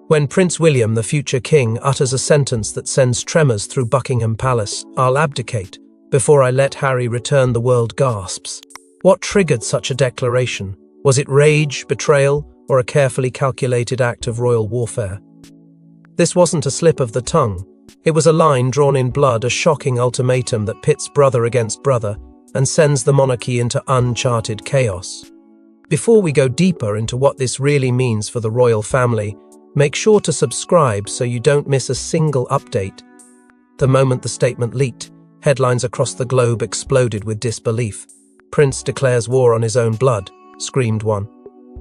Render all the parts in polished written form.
When Prince William, the future king, utters a sentence that sends tremors through Buckingham Palace, "I'll abdicate. Before I let Harry return," the world gasps. What triggered such a declaration? Was it rage, betrayal, or a carefully calculated act of royal warfare? This wasn't a slip of the tongue. It was a line drawn in blood, a shocking ultimatum that pits brother against brother and sends the monarchy into uncharted chaos. Before we go deeper into what this really means for the royal family, make sure to subscribe so you don't miss a single update. The moment the statement leaked, headlines across the globe exploded with disbelief. "Prince declares war on his own blood," screamed one.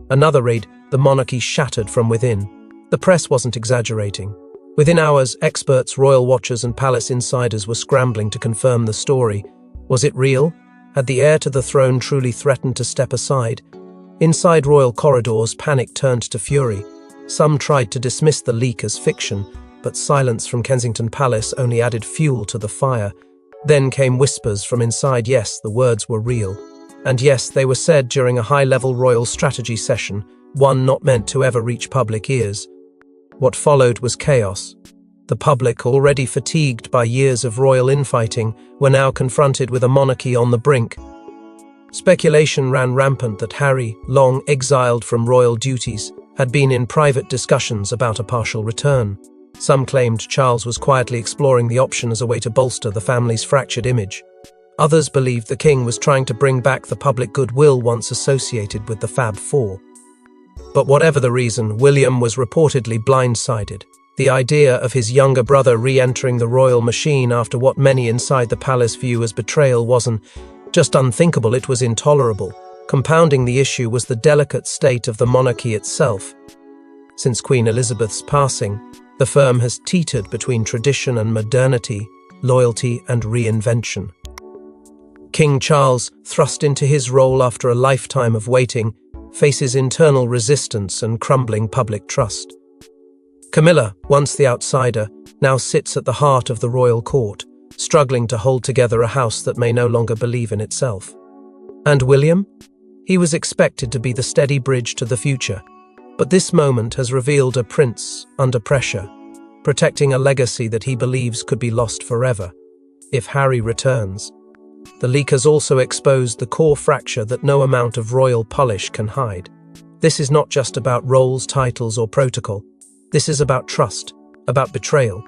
Another read, "The monarchy shattered from within." The press wasn't exaggerating. Within hours, experts, royal watchers and palace insiders were scrambling to confirm the story. Was it real? Had the heir to the throne truly threatened to step aside? Inside royal corridors, panic turned to fury. Some tried to dismiss the leak as fiction, but silence from Kensington Palace only added fuel to the fire. Then came whispers from inside. Yes, the words were real. And yes, they were said during a high-level royal strategy session, one not meant to ever reach public ears. What followed was chaos. The public, already fatigued by years of royal infighting, were now confronted with a monarchy on the brink. Speculation ran rampant that Harry, long exiled from royal duties, had been in private discussions about a partial return. Some claimed Charles was quietly exploring the option as a way to bolster the family's fractured image. Others believed the king was trying to bring back the public goodwill once associated with the Fab Four. But whatever the reason, William was reportedly blindsided. The idea of his younger brother re-entering the royal machine after what many inside the palace view as betrayal wasn't just unthinkable, it was intolerable. Compounding the issue was the delicate state of the monarchy itself. Since Queen Elizabeth's passing, the firm has teetered between tradition and modernity, loyalty and reinvention. King Charles, thrust into his role after a lifetime of waiting, faces internal resistance and crumbling public trust. Camila, once the outsider, now sits at the heart of the royal court, struggling to hold together a house that may no longer believe in itself. And William? He was expected to be the steady bridge to the future, but this moment has revealed a prince under pressure, protecting a legacy that he believes could be lost forever if Harry returns. The leak has also exposed the core fracture that no amount of royal polish can hide. This is not just about roles, titles, or protocol. This is about trust, about betrayal,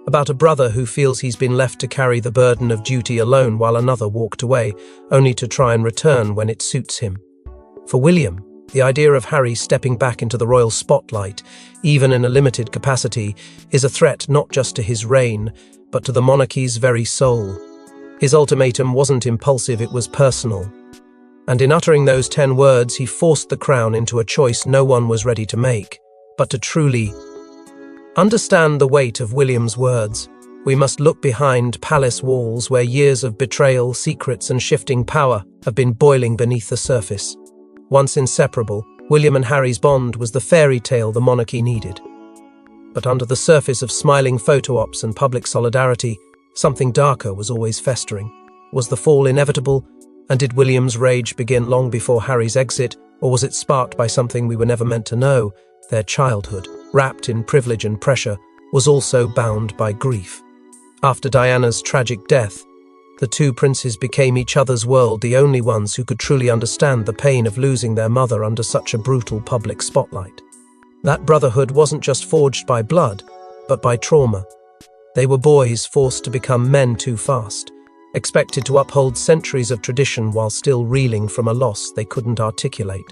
about a brother who feels he's been left to carry the burden of duty alone while another walked away, only to try and return when it suits him. For William, the idea of Harry stepping back into the royal spotlight, even in a limited capacity, is a threat not just to his reign, but to the monarchy's very soul. His ultimatum wasn't impulsive, it was personal. And in uttering those 10 words, he forced the crown into a choice no one was ready to make. But to truly understand the weight of William's words, we must look behind palace walls where years of betrayal, secrets, and shifting power have been boiling beneath the surface. Once inseparable, William and Harry's bond was the fairy tale the monarchy needed. But under the surface of smiling photo ops and public solidarity, something darker was always festering. Was the fall inevitable? And did William's rage begin long before Harry's exit, or was it sparked by something we were never meant to know? Their childhood, wrapped in privilege and pressure, was also bound by grief. After Diana's tragic death, the two princes became each other's world, the only ones who could truly understand the pain of losing their mother under such a brutal public spotlight. That brotherhood wasn't just forged by blood, but by trauma. They were boys forced to become men too fast, expected to uphold centuries of tradition while still reeling from a loss they couldn't articulate.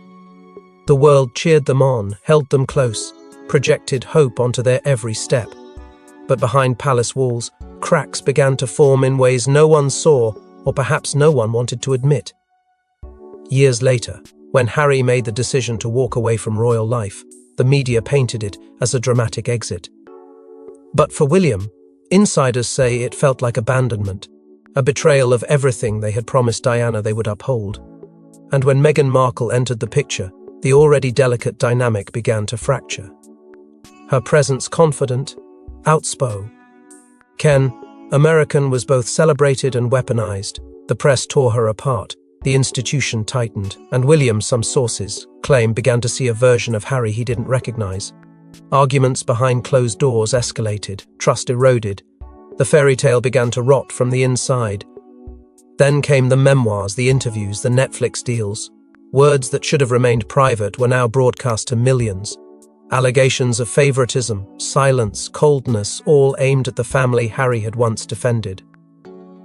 The world cheered them on, held them close, projected hope onto their every step. But behind palace walls, cracks began to form in ways no one saw, or perhaps no one wanted to admit. Years later, when Harry made the decision to walk away from royal life, the media painted it as a dramatic exit. But for William, insiders say it felt like abandonment, a betrayal of everything they had promised Diana they would uphold. And when Meghan Markle entered the picture, the already delicate dynamic began to fracture. Her presence confident, outspoken. American was both celebrated and weaponized. The press tore her apart, the institution tightened, and William, some sources claim, began to see a version of Harry he didn't recognize. Arguments behind closed doors escalated, trust eroded. The fairy tale began to rot from the inside. Then came the memoirs, the interviews, the Netflix deals. Words that should have remained private were now broadcast to millions. Allegations of favoritism, silence, coldness, all aimed at the family Harry had once defended.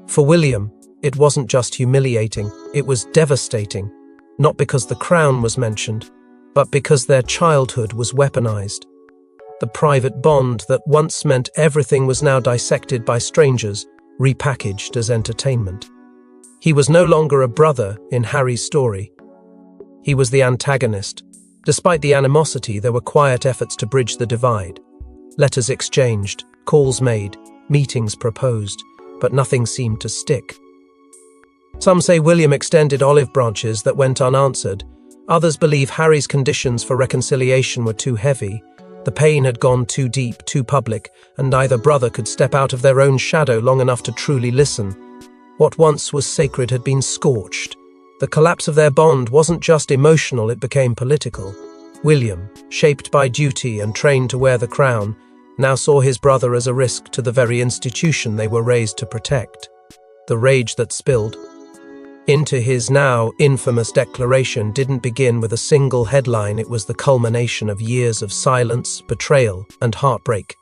For William, it wasn't just humiliating, it was devastating. Not because the crown was mentioned, but because their childhood was weaponized. The private bond that once meant everything was now dissected by strangers, repackaged as entertainment. He was no longer a brother in Harry's story. He was the antagonist. Despite the animosity, there were quiet efforts to bridge the divide. Letters exchanged, calls made, meetings proposed, but nothing seemed to stick. Some say William extended olive branches that went unanswered. Others believe Harry's conditions for reconciliation were too heavy. The pain had gone too deep, too public, and neither brother could step out of their own shadow long enough to truly listen. What once was sacred had been scorched. The collapse of their bond wasn't just emotional, it became political. William, shaped by duty and trained to wear the crown, now saw his brother as a risk to the very institution they were raised to protect. The rage that spilled into his now infamous declaration didn't begin with a single headline, it was the culmination of years of silence, betrayal, and heartbreak.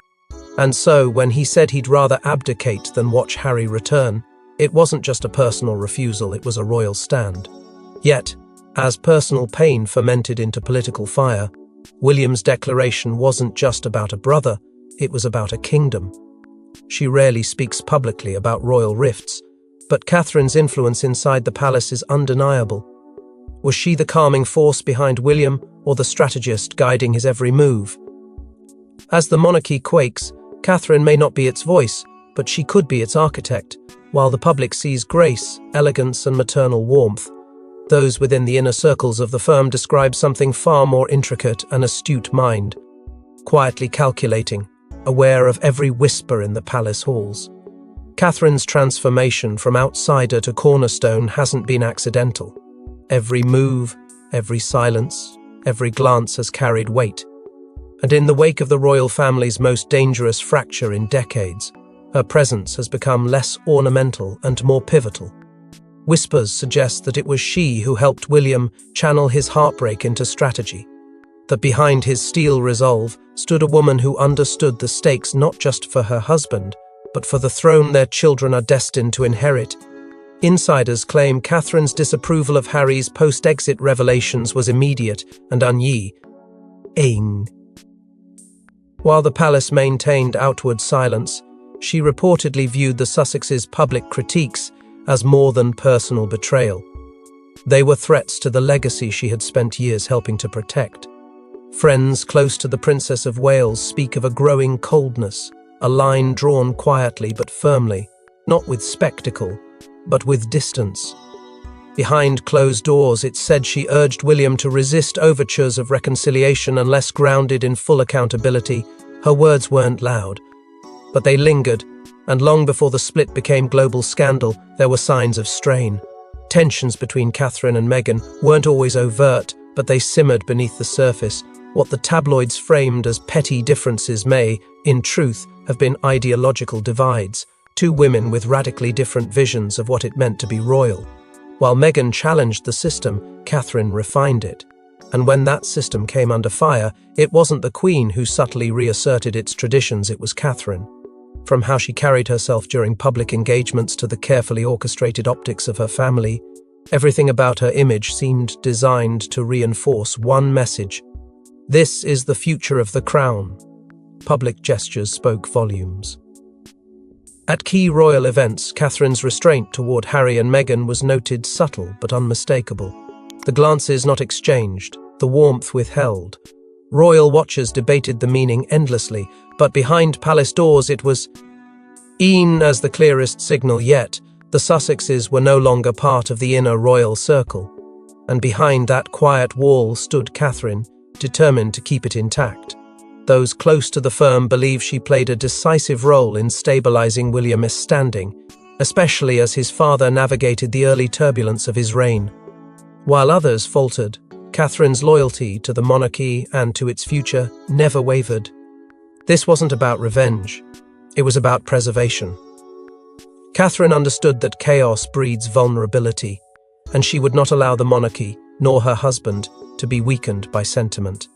And so, when he said he'd rather abdicate than watch Harry return, it wasn't just a personal refusal, it was a royal stand. Yet, as personal pain fermented into political fire, William's declaration wasn't just about a brother, it was about a kingdom. She rarely speaks publicly about royal rifts, but Catherine's influence inside the palace is undeniable. Was she the calming force behind William, or the strategist guiding his every move? As the monarchy quakes, Catherine may not be its voice, but she could be its architect. While the public sees grace, elegance, and maternal warmth, those within the inner circles of the firm describe something far more intricate, an astute mind, quietly calculating, aware of every whisper in the palace halls. Catherine's transformation from outsider to cornerstone hasn't been accidental. Every move, every silence, every glance has carried weight. And in the wake of the royal family's most dangerous fracture in decades, her presence has become less ornamental and more pivotal. Whispers suggest that it was she who helped William channel his heartbreak into strategy, that behind his steel resolve stood a woman who understood the stakes not just for her husband, but for the throne their children are destined to inherit. Insiders claim Catherine's disapproval of Harry's post-exit revelations was immediate and unyeing. While the palace maintained outward silence, she reportedly viewed the Sussexes' public critiques as more than personal betrayal. They were threats to the legacy she had spent years helping to protect. Friends close to the Princess of Wales speak of a growing coldness, a line drawn quietly but firmly, not with spectacle, but with distance. Behind closed doors, it's said she urged William to resist overtures of reconciliation unless grounded in full accountability. Her words weren't loud, but they lingered, and long before the split became global scandal, there were signs of strain. Tensions between Catherine and Meghan weren't always overt, but they simmered beneath the surface. What the tabloids framed as petty differences may, in truth, have been ideological divides, two women with radically different visions of what it meant to be royal. While Meghan challenged the system, Catherine refined it. And when that system came under fire, it wasn't the Queen who subtly reasserted its traditions, it was Catherine. From how she carried herself during public engagements to the carefully orchestrated optics of her family, everything about her image seemed designed to reinforce one message: this is the future of the crown. Public gestures spoke volumes. At key royal events, Catherine's restraint toward Harry and Meghan was noted, subtle but unmistakable. The glances not exchanged, the warmth withheld. Royal watchers debated the meaning endlessly, but behind palace doors it was seen as the clearest signal yet. The Sussexes were no longer part of the inner royal circle, and behind that quiet wall stood Catherine, determined to keep it intact. Those close to the firm believe she played a decisive role in stabilizing William's standing, especially as his father navigated the early turbulence of his reign. While others faltered, Catherine's loyalty to the monarchy and to its future never wavered. This wasn't about revenge. It was about preservation. Catherine understood that chaos breeds vulnerability, and she would not allow the monarchy, nor her husband, to be weakened by sentiment.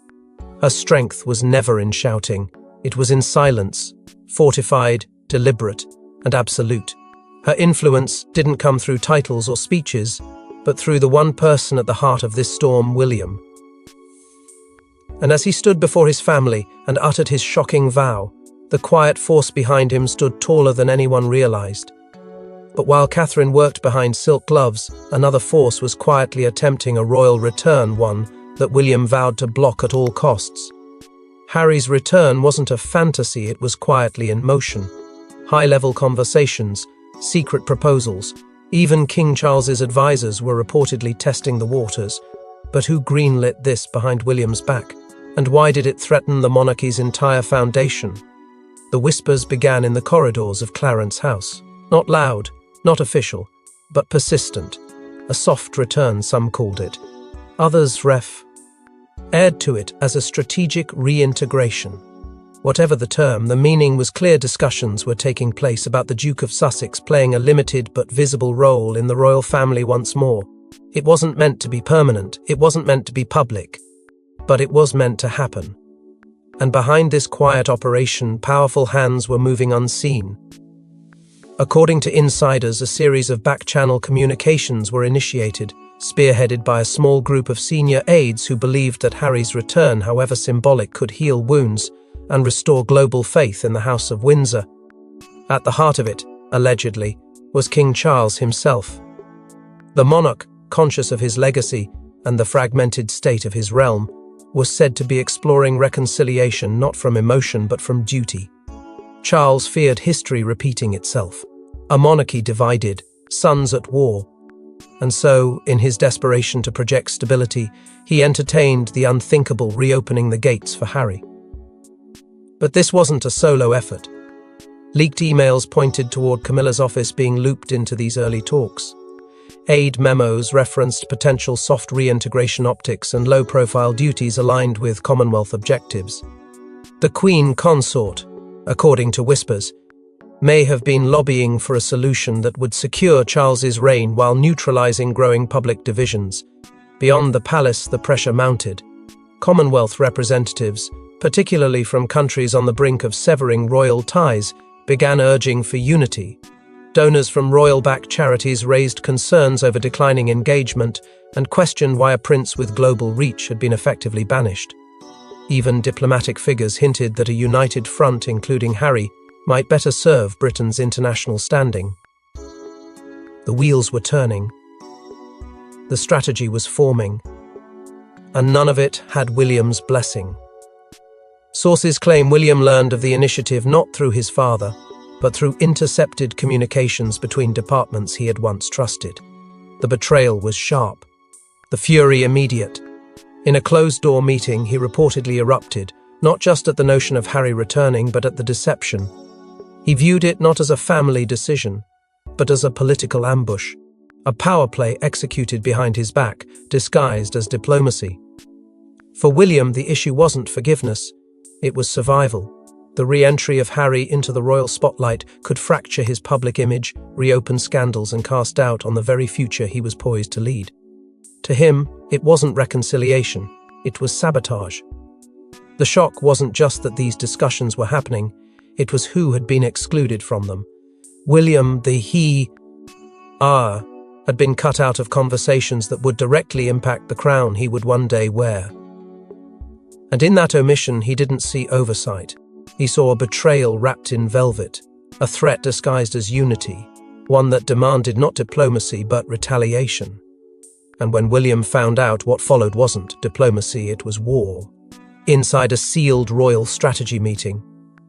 Her strength was never in shouting. It was in silence, fortified, deliberate, and absolute. Her influence didn't come through titles or speeches, but through the one person at the heart of this storm, William. And as he stood before his family and uttered his shocking vow, the quiet force behind him stood taller than anyone realized. But while Catherine worked behind silk gloves, another force was quietly attempting a royal return, one that William vowed to block at all costs. Harry's return wasn't a fantasy, it was quietly in motion. High-level conversations, secret proposals, even King Charles's advisors were reportedly testing the waters. But who greenlit this behind William's back? And why did it threaten the monarchy's entire foundation? The whispers began in the corridors of Clarence House. Not loud, not official, but persistent. A soft return, some called it. Others aired to it as a strategic reintegration. Whatever the term, the meaning was clear. Discussions were taking place about the Duke of Sussex playing a limited but visible role in the royal family once more. It wasn't meant to be permanent, it wasn't meant to be public, but it was meant to happen. And behind this quiet operation, powerful hands were moving unseen. According to insiders, a series of back-channel communications were initiated, spearheaded by a small group of senior aides who believed that Harry's return, however symbolic, could heal wounds and restore global faith in the House of Windsor. At the heart of it, allegedly, was King Charles himself. The monarch, conscious of his legacy and the fragmented state of his realm, was said to be exploring reconciliation not from emotion but from duty. Charles feared history repeating itself, a monarchy divided, sons at war. And so, in his desperation to project stability, he entertained the unthinkable, reopening the gates for Harry. But this wasn't a solo effort. Leaked emails pointed toward Camilla's office being looped into these early talks. Aide memos referenced potential soft reintegration optics and low-profile duties aligned with Commonwealth objectives. The Queen Consort, according to whispers, may have been lobbying for a solution that would secure Charles's reign while neutralizing growing public divisions. Beyond the palace, the pressure mounted. Commonwealth representatives, particularly from countries on the brink of severing royal ties, began urging for unity. Donors from royal-backed charities raised concerns over declining engagement and questioned why a prince with global reach had been effectively banished. Even diplomatic figures hinted that a united front, including Harry, might better serve Britain's international standing. The wheels were turning. The strategy was forming. And none of it had William's blessing. Sources claim William learned of the initiative not through his father, but through intercepted communications between departments he had once trusted. The betrayal was sharp, the fury immediate. In a closed-door meeting, he reportedly erupted, not just at the notion of Harry returning, but at the deception. He viewed it not as a family decision, but as a political ambush, a power play executed behind his back, disguised as diplomacy. For William, the issue wasn't forgiveness, it was survival. The re-entry of Harry into the royal spotlight could fracture his public image, reopen scandals, and cast doubt on the very future he was poised to lead. To him, it wasn't reconciliation, it was sabotage. The shock wasn't just that these discussions were happening, it was who had been excluded from them. William, the had been cut out of conversations that would directly impact the crown he would one day wear. And in that omission, he didn't see oversight. He saw a betrayal wrapped in velvet, a threat disguised as unity, one that demanded not diplomacy but retaliation. And when William found out, what followed wasn't diplomacy, it was war. Inside a sealed royal strategy meeting,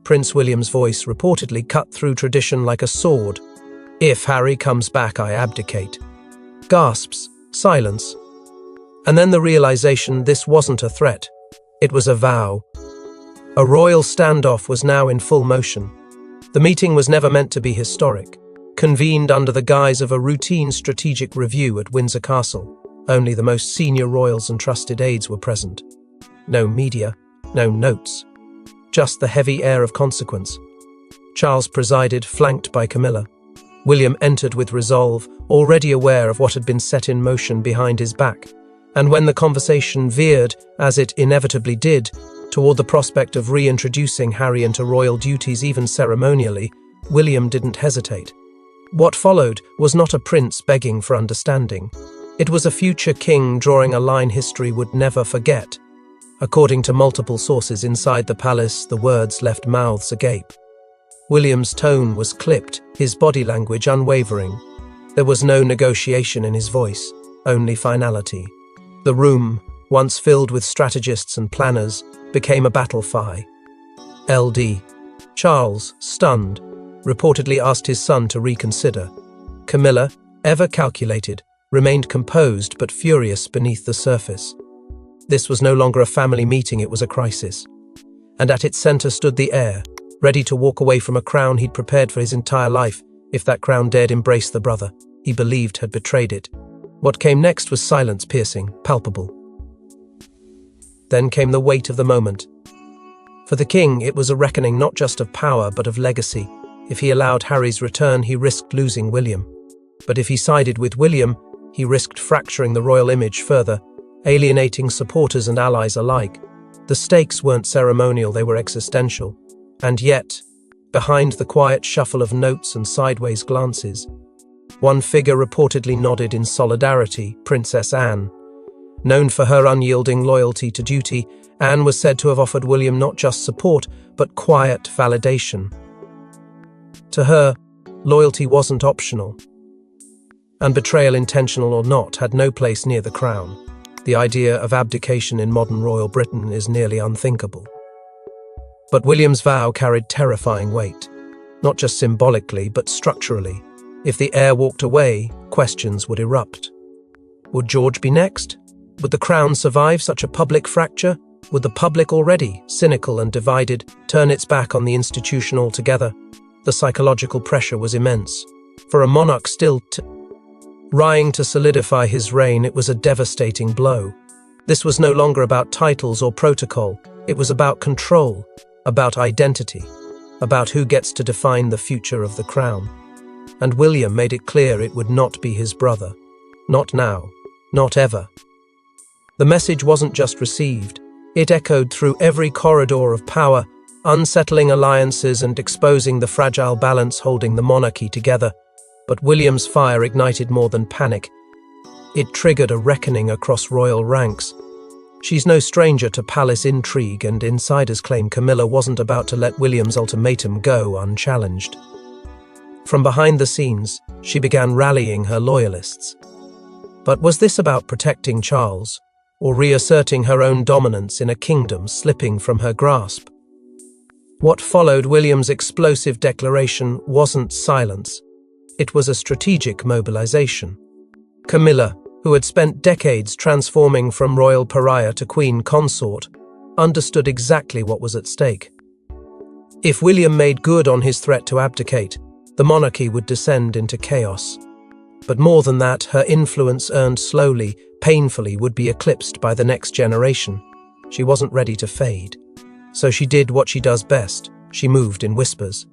Prince William's voice reportedly cut through tradition like a sword. "If Harry comes back, I abdicate." Gasps, silence. And then the realization this wasn't a threat. It was a vow. A royal standoff was now in full motion. The meeting was never meant to be historic, convened under the guise of a routine strategic review at Windsor Castle. Only the most senior royals and trusted aides were present. No media, no notes. Just the heavy air of consequence. Charles presided, flanked by Camilla. William entered with resolve, already aware of what had been set in motion behind his back. And when the conversation veered, as it inevitably did, toward the prospect of reintroducing Harry into royal duties even ceremonially, William didn't hesitate. What followed was not a prince begging for understanding. It was a future king drawing a line history would never forget. According to multiple sources inside the palace, the words left mouths agape. William's tone was clipped, his body language unwavering. There was no negotiation in his voice, only finality. The room, once filled with strategists and planners, became a battle-fire. LD. Charles, stunned, reportedly asked his son to reconsider. Camilla, ever calculated, remained composed but furious beneath the surface. This was no longer a family meeting, it was a crisis. And at its center stood the heir, ready to walk away from a crown he'd prepared for his entire life, if that crown dared embrace the brother he believed had betrayed it. What came next was silence, piercing, palpable. Then came the weight of the moment. For the king, it was a reckoning not just of power but of legacy. If he allowed Harry's return, he risked losing William. But if he sided with William, he risked fracturing the royal image further, alienating supporters and allies alike. The stakes weren't ceremonial, they were existential. And yet, behind the quiet shuffle of notes and sideways glances, one figure reportedly nodded in solidarity, Princess Anne. Known for her unyielding loyalty to duty, Anne was said to have offered William not just support, but quiet validation. To her, loyalty wasn't optional. And betrayal, intentional or not, had no place near the crown. The idea of abdication in modern royal Britain is nearly unthinkable. But William's vow carried terrifying weight, not just symbolically, but structurally. If the heir walked away, questions would erupt. Would George be next? Would the crown survive such a public fracture? Would the public, already cynical and divided, turn its back on the institution altogether? The psychological pressure was immense. For a monarch still trying to solidify his reign, it was a devastating blow. This was no longer about titles or protocol. It was about control, about identity, about who gets to define the future of the crown. And William made it clear it would not be his brother. Not now. Not ever. The message wasn't just received. It echoed through every corridor of power, unsettling alliances and exposing the fragile balance holding the monarchy together. But William's fire ignited more than panic. It triggered a reckoning across royal ranks. She's no stranger to palace intrigue, and insiders claim Camilla wasn't about to let William's ultimatum go unchallenged. From behind the scenes, she began rallying her loyalists. But was this about protecting Charles, or reasserting her own dominance in a kingdom slipping from her grasp? What followed William's explosive declaration wasn't silence. It was a strategic mobilization. Camilla, who had spent decades transforming from royal pariah to queen consort, understood exactly what was at stake. If William made good on his threat to abdicate, the monarchy would descend into chaos. But more than that, her influence, earned slowly, painfully, would be eclipsed by the next generation. She wasn't ready to fade. So she did what she does best. She moved in whispers.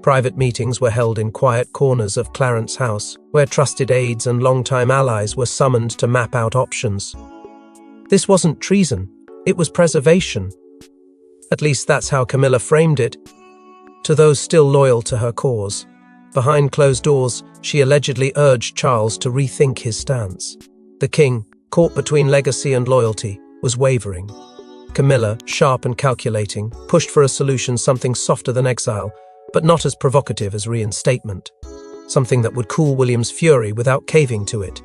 Private meetings were held in quiet corners of Clarence House, where trusted aides and longtime allies were summoned to map out options. This wasn't treason, it was preservation. At least that's how Camilla framed it, to those still loyal to her cause. Behind closed doors, she allegedly urged Charles to rethink his stance. The king, caught between legacy and loyalty, was wavering. Camilla, sharp and calculating, pushed for a solution, something softer than exile, but not as provocative as reinstatement. Something that would cool William's fury without caving to it.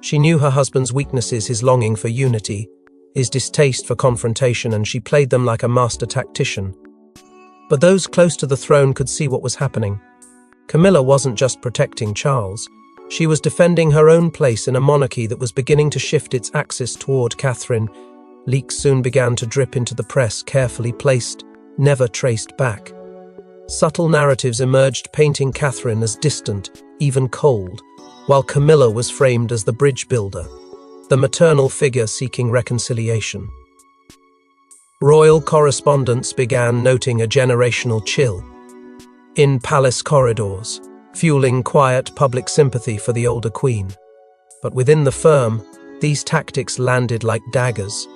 She knew her husband's weaknesses, his longing for unity, his distaste for confrontation, and she played them like a master tactician. But those close to the throne could see what was happening. Camilla wasn't just protecting Charles. She was defending her own place in a monarchy that was beginning to shift its axis toward Catherine. Leaks soon began to drip into the press, carefully placed, never traced back. Subtle narratives emerged painting Catherine as distant, even cold, while Camilla was framed as the bridge builder. the maternal figure seeking reconciliation. Royal correspondents began noting a generational chill in palace corridors, fueling quiet public sympathy for the older queen. But within the firm, these tactics landed like daggers.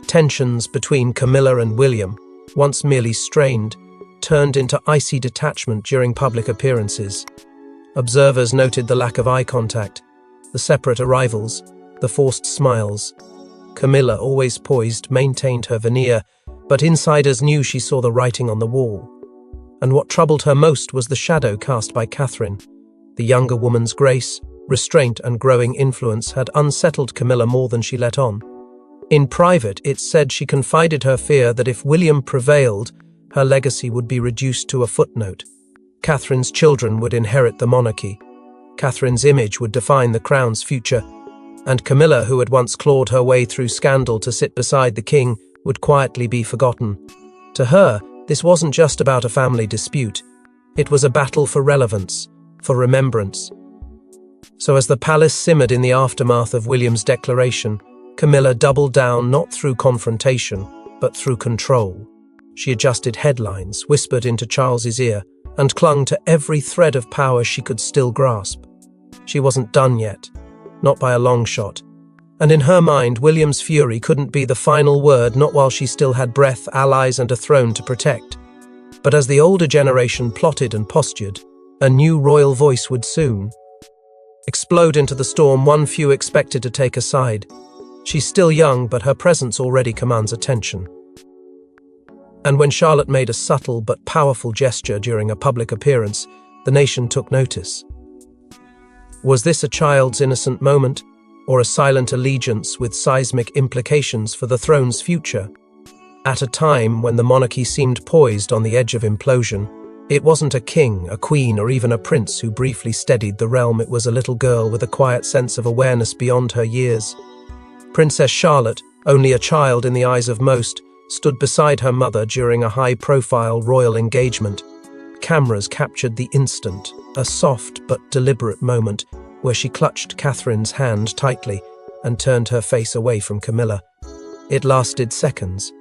Tensions between Camilla and William, once merely strained, turned into icy detachment during public appearances. Observers noted the lack of eye contact, the separate arrivals, the forced smiles. Camilla, always poised, maintained her veneer, but insiders knew she saw the writing on the wall. And what troubled her most was the shadow cast by Catherine. The younger woman's grace, restraint and growing influence had unsettled Camilla more than she let on. In private, it's said she confided her fear that if William prevailed, her legacy would be reduced to a footnote. Catherine's children would inherit the monarchy. Catherine's image would define the crown's future, and Camilla, who had once clawed her way through scandal to sit beside the king, would quietly be forgotten. To her, this wasn't just about a family dispute. It was a battle for relevance, for remembrance. So as the palace simmered in the aftermath of William's declaration, Camilla doubled down not through confrontation, but through control. She adjusted headlines, whispered into Charles's ear, and clung to every thread of power she could still grasp. She wasn't done yet, not by a long shot. And in her mind, William's fury couldn't be the final word, not while she still had breath, allies, and a throne to protect. But as the older generation plotted and postured, a new royal voice would soon explode into the storm one few expected to take a side. She's still young, but her presence already commands attention. And when Charlotte made a subtle but powerful gesture during a public appearance, the nation took notice. Was this a child's innocent moment, or a silent allegiance with seismic implications for the throne's future? At a time when the monarchy seemed poised on the edge of implosion, it wasn't a king, a queen, or even a prince who briefly steadied the realm. It was a little girl with a quiet sense of awareness beyond her years. Princess Charlotte, only a child in the eyes of most, stood beside her mother during a high-profile royal engagement. Cameras captured the instant, a soft but deliberate moment where she clutched Catherine's hand tightly and turned her face away from Camilla. It lasted seconds.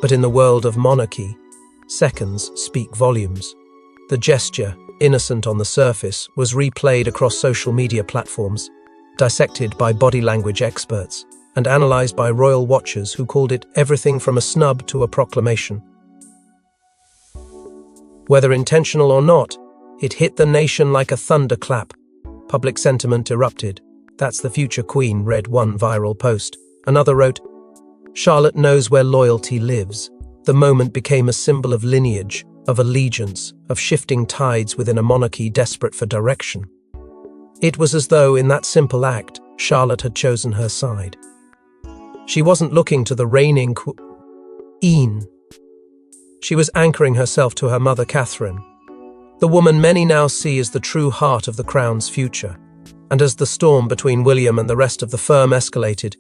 But in the world of monarchy, seconds speak volumes. The gesture, innocent on the surface, was replayed across social media platforms, dissected by body language experts, and analyzed by royal watchers who called it everything from a snub to a proclamation. Whether intentional or not, it hit the nation like a thunderclap. Public sentiment erupted. "That's the future queen," read one viral post. Another wrote, "Charlotte knows where loyalty lives." The moment became a symbol of lineage, of allegiance, of shifting tides within a monarchy desperate for direction. It was as though, in that simple act, Charlotte had chosen her side. She wasn't looking to the reigning queen. She was anchoring herself to her mother Catherine, the woman many now see as the true heart of the crown's future. And as the storm between William and the rest of the firm escalated,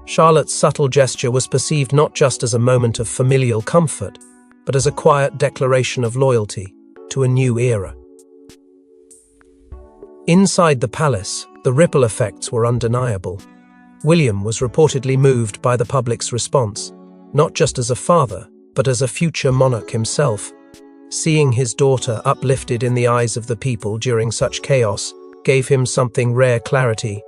Charlotte's subtle gesture was perceived not just as a moment of familial comfort, but as a quiet declaration of loyalty to a new era. Inside the palace, the ripple effects were undeniable. William was reportedly moved by the public's response, not just as a father, but as a future monarch himself. Seeing his daughter uplifted in the eyes of the people during such chaos gave him something rare clarity.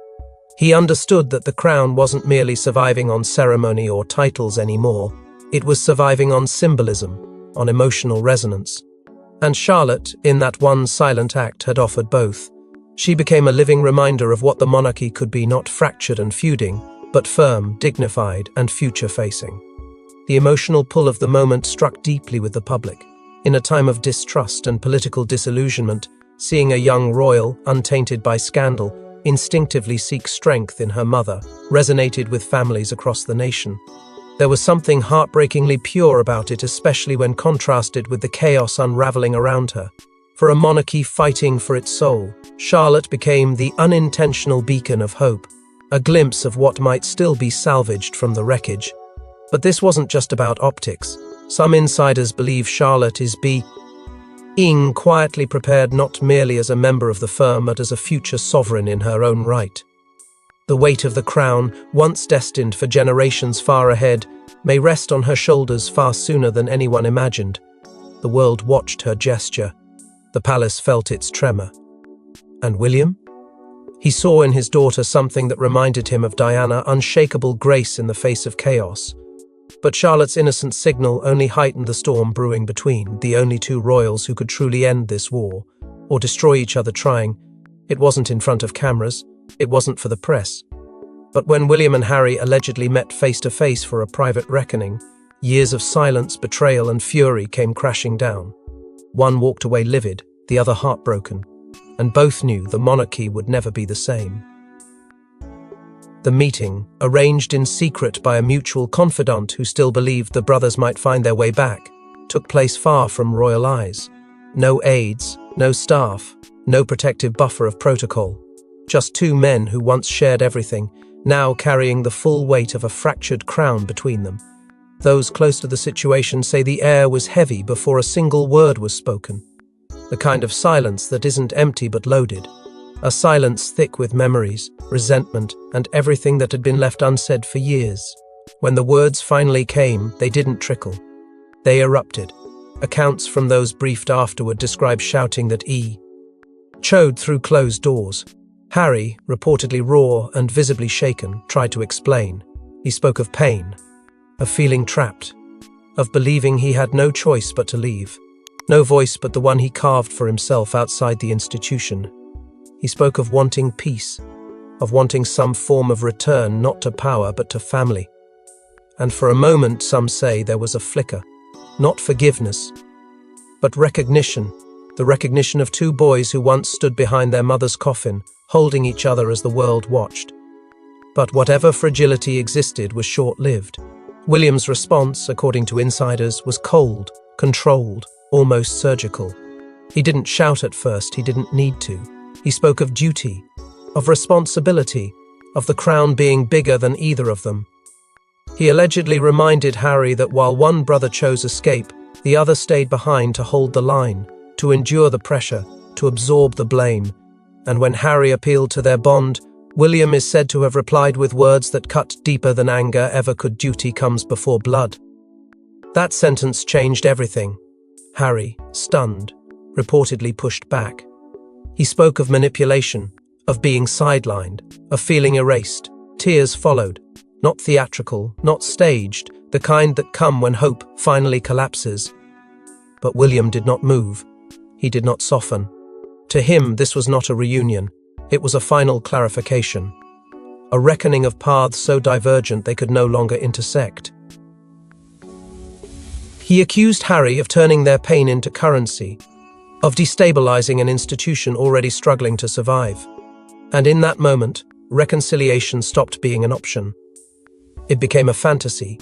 He understood that the crown wasn't merely surviving on ceremony or titles anymore. It was surviving on symbolism, on emotional resonance. And Charlotte, in that one silent act, had offered both. She became a living reminder of what the monarchy could be, not fractured and feuding, but firm, dignified, and future-facing. The emotional pull of the moment struck deeply with the public. In a time of distrust and political disillusionment, seeing a young royal, untainted by scandal, instinctively seek strength in her mother resonated with families across the nation. There was something heartbreakingly pure about it, especially when contrasted with the chaos unraveling around her. For a monarchy fighting for its soul, Charlotte became the unintentional beacon of hope, a glimpse of what might still be salvaged from the wreckage. But this wasn't just about optics. Some insiders believe Charlotte is being quietly prepared not merely as a member of the firm, but as a future sovereign in her own right. The weight of the crown, once destined for generations far ahead, may rest on her shoulders far sooner than anyone imagined. The world watched her gesture. The palace felt its tremor. And William? He saw in his daughter something that reminded him of Diana, unshakable grace in the face of chaos. But Charlotte's innocent signal only heightened the storm brewing between the only two royals who could truly end this war, or destroy each other trying. It wasn't in front of cameras, it wasn't for the press. But when William and Harry allegedly met face to face for a private reckoning, years of silence, betrayal, and fury came crashing down. One walked away livid, the other heartbroken, and both knew the monarchy would never be the same. The meeting, arranged in secret by a mutual confidant who still believed the brothers might find their way back, took place far from royal eyes. No aides, no staff, no protective buffer of protocol. Just two men who once shared everything, now carrying the full weight of a fractured crown between them. Those close to the situation say the air was heavy before a single word was spoken. The kind of silence that isn't empty but loaded. A silence thick with memories, resentment, and everything that had been left unsaid for years. When the words finally came, they didn't trickle. They erupted. Accounts from those briefed afterward describe shouting that chode through closed doors. Harry, reportedly raw and visibly shaken, tried to explain. He spoke of pain, of feeling trapped, of believing he had no choice but to leave. No voice but the one he carved for himself outside the institution. He spoke of wanting peace, of wanting some form of return not to power but to family. And for a moment, some say, there was a flicker. Not forgiveness, but recognition. The recognition of two boys who once stood behind their mother's coffin, holding each other as the world watched. But whatever fragility existed was short-lived. William's response, according to insiders, was cold, controlled, almost surgical. He didn't shout at first, he didn't need to. He spoke of duty, of responsibility, of the crown being bigger than either of them. He allegedly reminded Harry that while one brother chose escape, the other stayed behind to hold the line, to endure the pressure, to absorb the blame. And when Harry appealed to their bond, William is said to have replied with words that cut deeper than anger ever could: duty comes before blood. That sentence changed everything. Harry, stunned, reportedly pushed back. He spoke of manipulation, of being sidelined, of feeling erased. Tears followed, not theatrical, not staged, the kind that come when hope finally collapses. But William did not move. He did not soften. To him, this was not a reunion. It was a final clarification. A reckoning of paths so divergent they could no longer intersect. He accused Harry of turning their pain into currency, of destabilizing an institution already struggling to survive. And in that moment, reconciliation stopped being an option. It became a fantasy.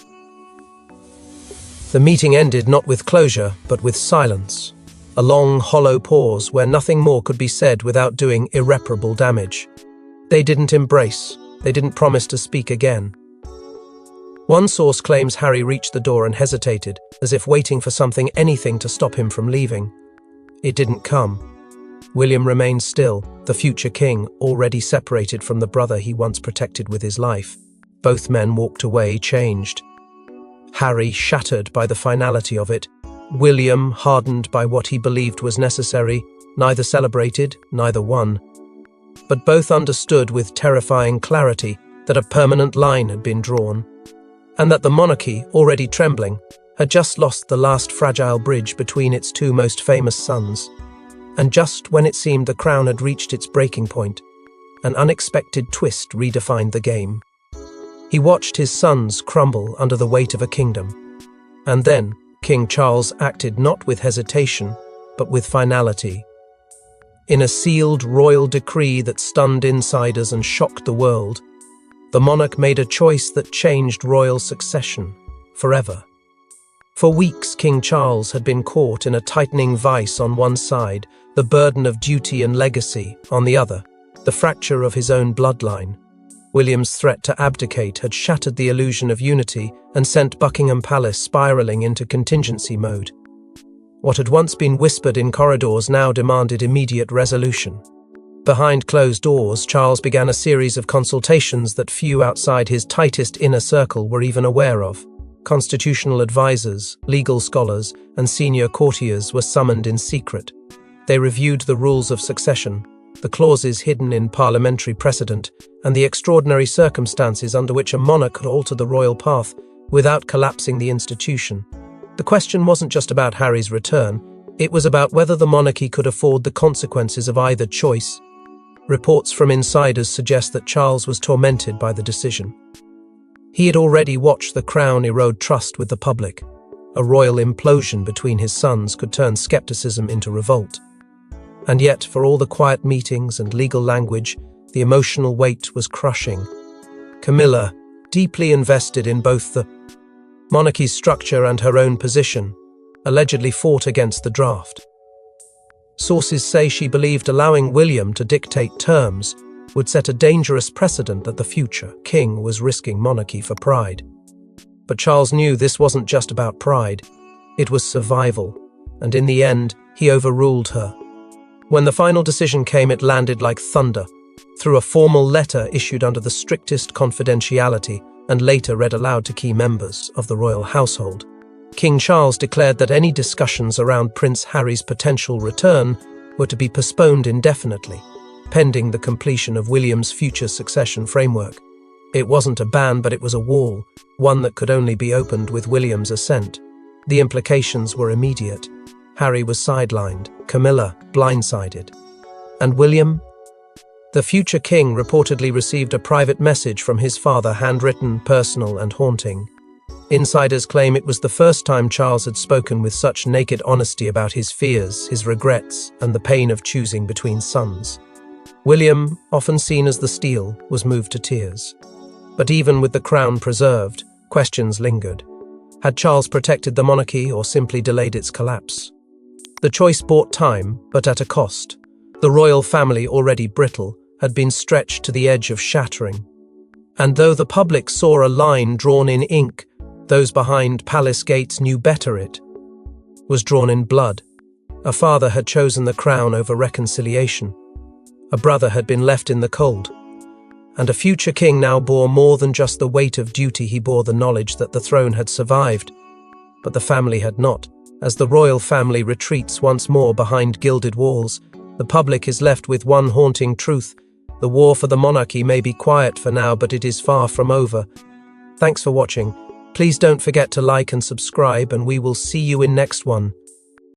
The meeting ended not with closure, but with silence. A long, hollow pause where nothing more could be said without doing irreparable damage. They didn't embrace. They didn't promise to speak again. One source claims Harry reached the door and hesitated, as if waiting for something, anything, to stop him from leaving. It didn't come. William remained still, the future king, already separated from the brother he once protected with his life. Both men walked away, changed. Harry shattered by the finality of it. William hardened by what he believed was necessary. Neither celebrated, neither won. But both understood with terrifying clarity that a permanent line had been drawn, and that the monarchy, already trembling, had just lost the last fragile bridge between its two most famous sons. And just when it seemed the crown had reached its breaking point, an unexpected twist redefined the game. He watched his sons crumble under the weight of a kingdom. And then King Charles acted not with hesitation, but with finality. In a sealed royal decree that stunned insiders and shocked the world, the monarch made a choice that changed royal succession forever. For weeks, King Charles had been caught in a tightening vice on one side, the burden of duty and legacy on the other, the fracture of his own bloodline. William's threat to abdicate had shattered the illusion of unity and sent Buckingham Palace spiraling into contingency mode. What had once been whispered in corridors now demanded immediate resolution. Behind closed doors, Charles began a series of consultations that few outside his tightest inner circle were even aware of. Constitutional advisors, legal scholars, and senior courtiers were summoned in secret. They reviewed the rules of succession, the clauses hidden in parliamentary precedent, and the extraordinary circumstances under which a monarch could alter the royal path without collapsing the institution. The question wasn't just about Harry's return, it was about whether the monarchy could afford the consequences of either choice. Reports from insiders suggest that Charles was tormented by the decision. He had already watched the crown erode trust with the public. A royal implosion between his sons could turn skepticism into revolt. And yet, for all the quiet meetings and legal language, the emotional weight was crushing. Camila, deeply invested in both the monarchy's structure and her own position, allegedly fought against the draft. Sources say she believed allowing William to dictate terms would set a dangerous precedent that the future king was risking monarchy for pride. But Charles knew this wasn't just about pride, it was survival, and in the end, he overruled her. When the final decision came, it landed like thunder, through a formal letter issued under the strictest confidentiality and later read aloud to key members of the royal household. King Charles declared that any discussions around Prince Harry's potential return were to be postponed indefinitely, pending the completion of William's future succession framework. It wasn't a ban, but it was a wall, one that could only be opened with William's assent. The implications were immediate. Harry was sidelined, Camilla blindsided. And William? The future king reportedly received a private message from his father, handwritten, personal, and haunting. Insiders claim it was the first time Charles had spoken with such naked honesty about his fears, his regrets, and the pain of choosing between sons. William, often seen as the steel, was moved to tears. But even with the crown preserved, questions lingered. Had Charles protected the monarchy or simply delayed its collapse? The choice bought time, but at a cost. The royal family, already brittle, had been stretched to the edge of shattering. And though the public saw a line drawn in ink, those behind palace gates knew better. It was drawn in blood. A father had chosen the crown over reconciliation. A brother had been left in the cold. And a future king now bore more than just the weight of duty. He bore the knowledge that the throne had survived, but the family had not. As the royal family retreats once more behind gilded walls, the public is left with one haunting truth. The war for the monarchy may be quiet for now, but it is far from over. Thanks for watching. Please don't forget to like and subscribe, and we will see you in next one.